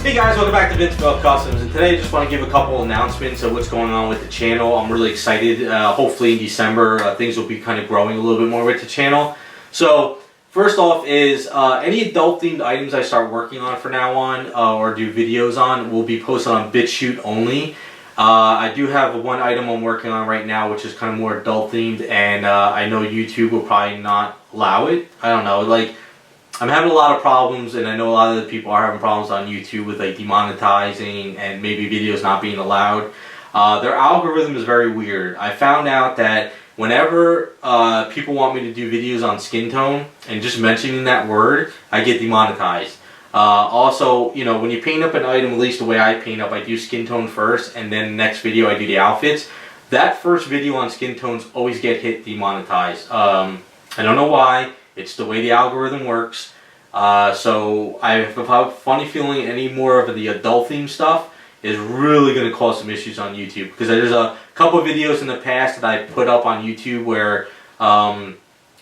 Hey guys, welcome back to Bitchute Customs, and today I just want to give a couple announcements of what's going on with the channel. I'm really excited. Hopefully in December things will be kind of growing a little bit more with the channel. So first off is any adult themed items I start working on from now on or do videos on will be posted on Bitchute only. I do have one item I'm working on right now which is kind of more adult themed, and I know YouTube will probably not allow it. I don't know, like I'm having a lot of problems, and I know a lot of the people are having problems on YouTube with like demonetizing and maybe videos not being allowed. Their algorithm is very weird. I found out that whenever people want me to do videos on skin tone and just mentioning that word, I get demonetized. Also, you know, when you paint up an item, at least the way I paint up, I do skin tone first, and then the next video I do the outfits. That first video on skin tones always get hit demonetized. I don't know why. It's the way the algorithm works. So I have a funny feeling any more of the adult theme stuff is really going to cause some issues on YouTube, because there's a couple of videos in the past that I put up on YouTube where not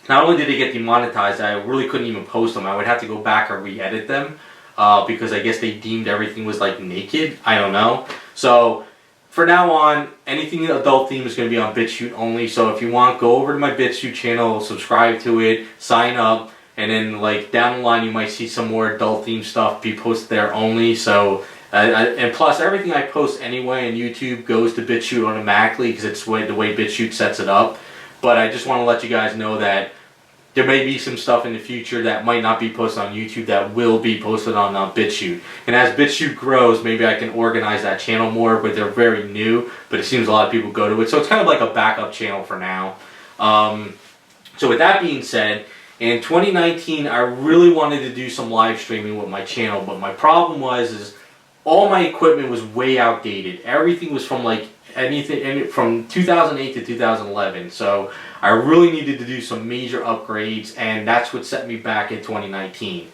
only did they get demonetized, I really couldn't even post them. I would have to go back and re-edit them because I guess they deemed everything was like naked. I don't know. So for now on, anything adult theme is going to be on Bitchute only. So if you want, go over to my Bitchute channel, subscribe to it, sign up, and then like down the line you might see some more adult theme stuff be posted there only. So and plus everything I post anyway on YouTube goes to Bitchute automatically because it's the way Bitchute sets it up. But I just want to let you guys know that there may be some stuff in the future that might not be posted on YouTube that will be posted on Bitchute. And as Bitchute grows, maybe I can organize that channel more, but they're very new, but it seems a lot of people go to it. So it's kind of like a backup channel for now. So with that being said, in 2019, I really wanted to do some live streaming with my channel, but my problem is all my equipment was way outdated. Everything was from like anything from 2008 to 2011. So I really needed to do some major upgrades, and that's what set me back in 2019.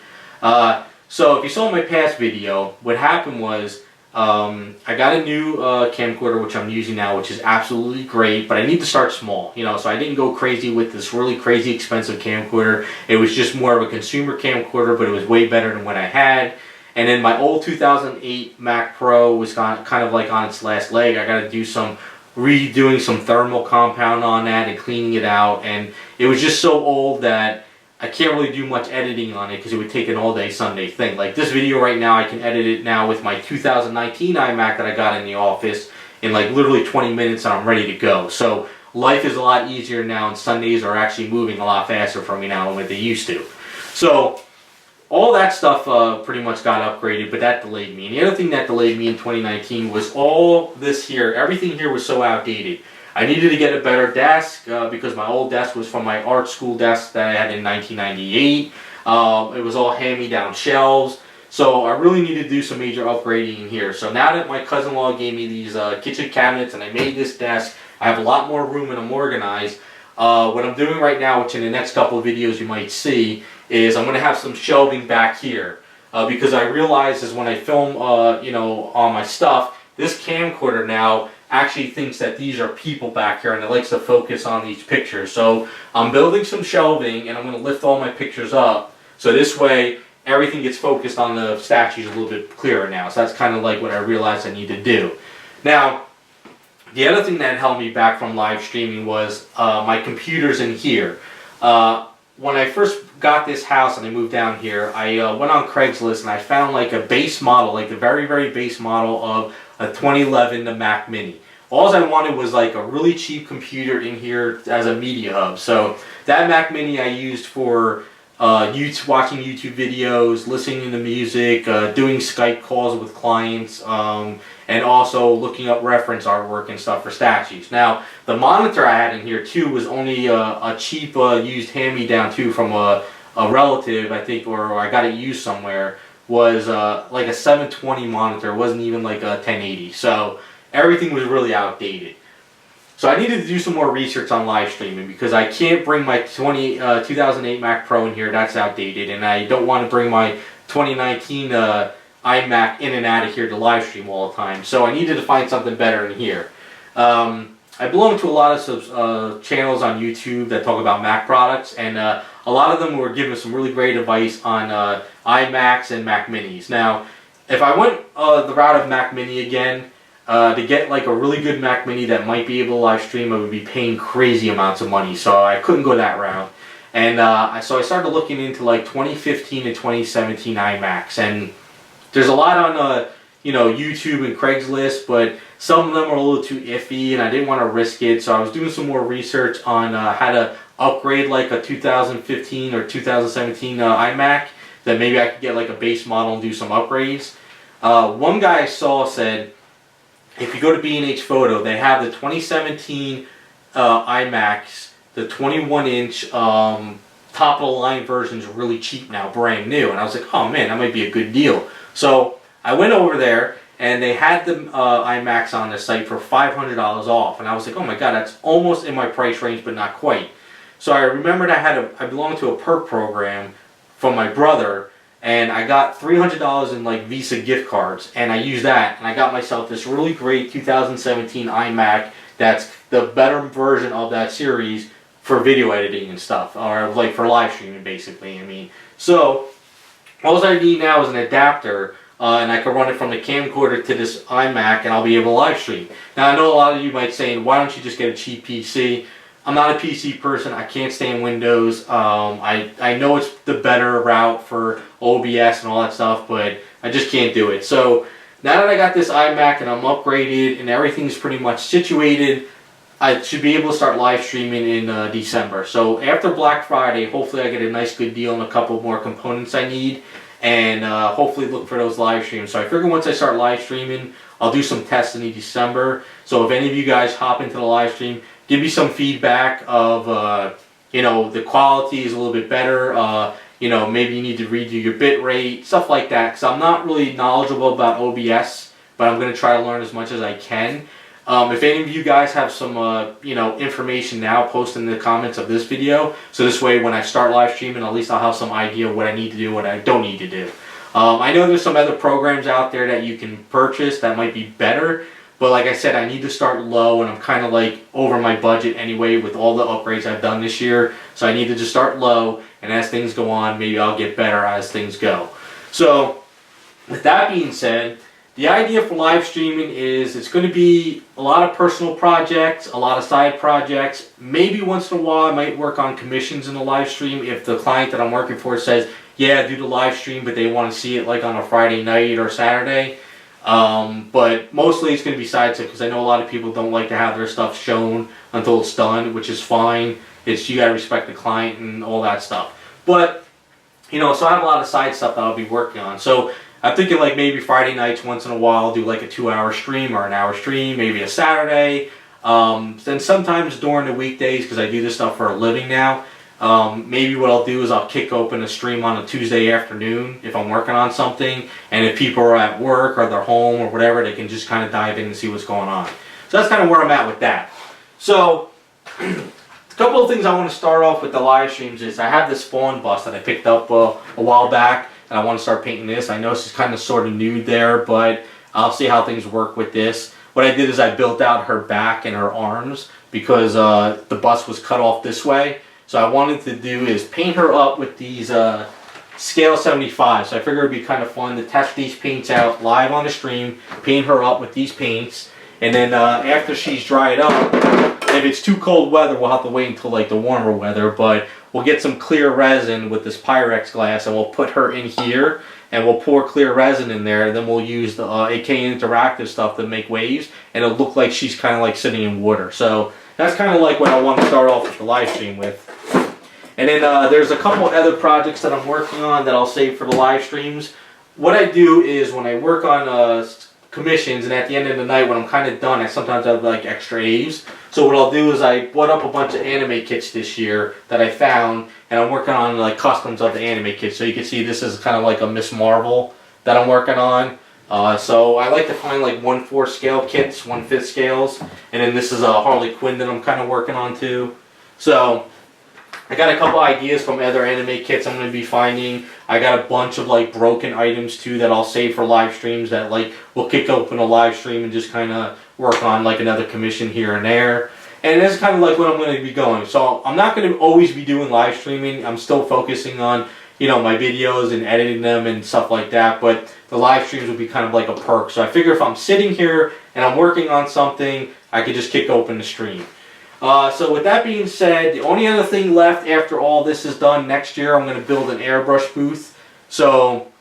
So if you saw my past video, what happened was I got a new camcorder which I'm using now, which is absolutely great, but I need to start small, you know, so I didn't go crazy with this really crazy expensive camcorder. It was just more of a consumer camcorder, but it was way better than what I had. And then my old 2008 Mac Pro was kind of like on its last leg. I got to do some redoing some thermal compound on that and cleaning it out, and it was just so old that I can't really do much editing on it because it would take an all-day Sunday thing. Like this video right now, I can edit it now with my 2019 iMac that I got in the office in like literally 20 minutes, and I'm ready to go. So life is a lot easier now, and Sundays are actually moving a lot faster for me now than what they used to. So all that stuff pretty much got upgraded, but that delayed me. And the other thing that delayed me in 2019 was all this here. Everything here was so outdated. I needed to get a better desk because my old desk was from my art school desk that I had in 1998. It was all hand-me-down shelves. So I really needed to do some major upgrading in here. So now that my cousin-in-law gave me these kitchen cabinets and I made this desk, I have a lot more room and I'm organized. What I'm doing right now, which in the next couple of videos you might see, is I'm going to have some shelving back here. Because I realize is when I film you know, on my stuff, this camcorder now actually thinks that these are people back here, and it likes to focus on these pictures. So I'm building some shelving, and I'm going to lift all my pictures up, so this way everything gets focused on the statues a little bit clearer now. So that's kind of like what I realized I need to do. Now, the other thing that held me back from live streaming was my computers in here. When I first got this house and I moved down here, I went on Craigslist and I found like a base model, like the very, very base model of a 2011 Mac Mini. All I wanted was like a really cheap computer in here as a media hub. So that Mac Mini I used for watching YouTube videos, listening to music, doing Skype calls with clients, and also looking up reference artwork and stuff for statues. Now, the monitor I had in here too was only a cheap used hand-me-down too from a relative, I think, or I got it used somewhere. Was like a 720 monitor. It wasn't even like a 1080. So everything was really outdated. So I needed to do some more research on live streaming because I can't bring my 2008 Mac Pro in here. That's outdated, and I don't want to bring my 2019 iMac in and out of here to live stream all the time. So I needed to find something better in here. I belong to a lot of channels on YouTube that talk about Mac products, and a lot of them were giving some really great advice on iMacs and Mac Minis. Now, if I went the route of Mac Mini again, to get like a really good Mac Mini that might be able to live stream, I would be paying crazy amounts of money. So I couldn't go that route. And so I started looking into like 2015 and 2017 iMacs. And there's a lot on YouTube and Craigslist, but some of them are a little too iffy, and I didn't want to risk it. So I was doing some more research on how to upgrade like a 2015 or 2017 iMac, that maybe I could get like a base model and do some upgrades. One guy I saw said, if you go to B&H Photo, they have the 2017 iMacs, the 21-inch top of the line version is really cheap now, brand new. And I was like, oh man, that might be a good deal. So I went over there, and they had the iMacs on the site for $500 off. And I was like, oh my god, that's almost in my price range, but not quite. So I remembered I belonged to a perk program from my brother, and I got $300 in like Visa gift cards, and I used that, and I got myself this really great 2017 iMac that's the better version of that series for video editing and stuff, or like for live streaming basically. I mean, so all I need now is an adapter, and I can run it from the camcorder to this iMac, and I'll be able to live stream. Now I know a lot of you might say, why don't you just get a cheap PC? I'm not a PC person. I can't stand Windows. I know it's the better route for OBS and all that stuff, but I just can't do it. So now that I got this iMac and I'm upgraded and everything's pretty much situated, I should be able to start live streaming in December. So after Black Friday, hopefully I get a nice good deal on a couple more components I need, and hopefully look for those live streams. So I figure once I start live streaming, I'll do some testing in December. So if any of you guys hop into the live stream, give me some feedback of, the quality is a little bit better. Maybe you need to redo your bit rate, stuff like that. Because I'm not really knowledgeable about OBS, but I'm going to try to learn as much as I can. If any of you guys have some, information now, post in the comments of this video. So this way, when I start live streaming, at least I'll have some idea of what I need to do, what I don't need to do. I know there's some other programs out there that you can purchase that might be better. But like I said, I need to start low, and I'm kind of like over my budget anyway with all the upgrades I've done this year. So I need to just start low, and as things go on, maybe I'll get better as things go. So with that being said, the idea for live streaming is it's going to be a lot of personal projects, a lot of side projects. Maybe once in a while I might work on commissions in the live stream if the client that I'm working for says, yeah, do the live stream, but they want to see it like on a Friday night or Saturday. But mostly it's going to be side stuff, because I know a lot of people don't like to have their stuff shown until it's done, which is fine. It's, you got to respect the client and all that stuff. But, so I have a lot of side stuff that I'll be working on. So I'm thinking like maybe Friday nights once in a while I'll do like a 2-hour stream or an hour stream, maybe a Saturday. Then sometimes during the weekdays, because I do this stuff for a living now, maybe what I'll do is I'll kick open a stream on a Tuesday afternoon if I'm working on something, and if people are at work or they're home or whatever, they can just kind of dive in and see what's going on. So that's kind of where I'm at with that. So a couple of things I want to start off with the live streams is I have this fawn bust that I picked up a while back, and I want to start painting this. I know this is kind of sort of nude there, but I'll see how things work with this. What I did is I built out her back and her arms because the bust was cut off this way. So I wanted to do is paint her up with these scale 75. So I figured it'd be kind of fun to test these paints out live on the stream, paint her up with these paints, and then after she's dried up, if it's too cold weather, we'll have to wait until like the warmer weather, but we'll get some clear resin with this Pyrex glass, and we'll put her in here, and we'll pour clear resin in there, and then we'll use the AK Interactive stuff to make waves, and it'll look like she's kind of like sitting in water. So that's kind of like what I want to start off with the live stream with. And then there's a couple other projects that I'm working on that I'll save for the live streams. What I do is when I work on commissions, and at the end of the night when I'm kind of done, I sometimes have like extra A's. So what I'll do is I bought up a bunch of anime kits this year that I found, and I'm working on like customs of the anime kits. So you can see this is kind of like a Miss Marvel that I'm working on. So I like to find like 1/4 scale kits, 1/5 scales, and then this is a Harley Quinn that I'm kind of working on too. So I got a couple ideas from other anime kits I'm going to be finding. I got a bunch of like broken items too that I'll save for live streams that like we'll kick open a live stream and just kind of work on like another commission here and there. And that's kind of like what I'm going to be going. So I'm not going to always be doing live streaming. I'm still focusing on, my videos and editing them and stuff like that. But the live streams would be kind of like a perk. So I figure if I'm sitting here and I'm working on something, I could just kick open the stream. So with that being said, the only other thing left after all this is done next year, I'm going to build an airbrush booth. So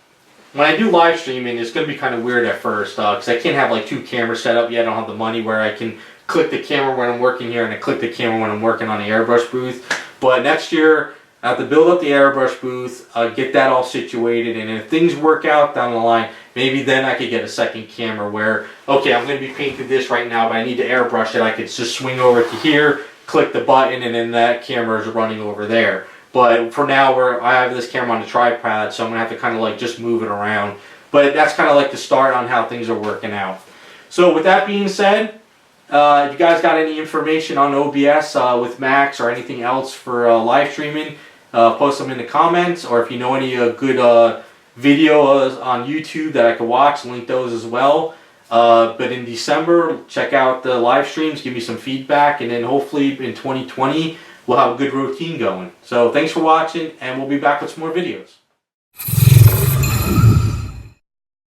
when I do live streaming, it's going to be kind of weird at first because I can't have like 2 cameras set up yet. I don't have the money where I can click the camera when I'm working here and I click the camera when I'm working on the airbrush booth. But next year, I have to build up the airbrush booth, get that all situated, and if things work out down the line, maybe then I could get a second camera where, okay, I'm going to be painting this right now, but I need to airbrush it. I could just swing over to here, click the button, and then that camera is running over there. But for now, I have this camera on the tripod, so I'm going to have to kind of like just move it around. But that's kind of like the start on how things are working out. So with that being said, if you guys got any information on OBS with Macs or anything else for live streaming, post them in the comments, or if you know any good videos on YouTube that I could watch, link those as well. But in December, check out the live streams, give me some feedback, and then hopefully in 2020 we'll have a good routine going. So thanks for watching, and we'll be back with some more videos.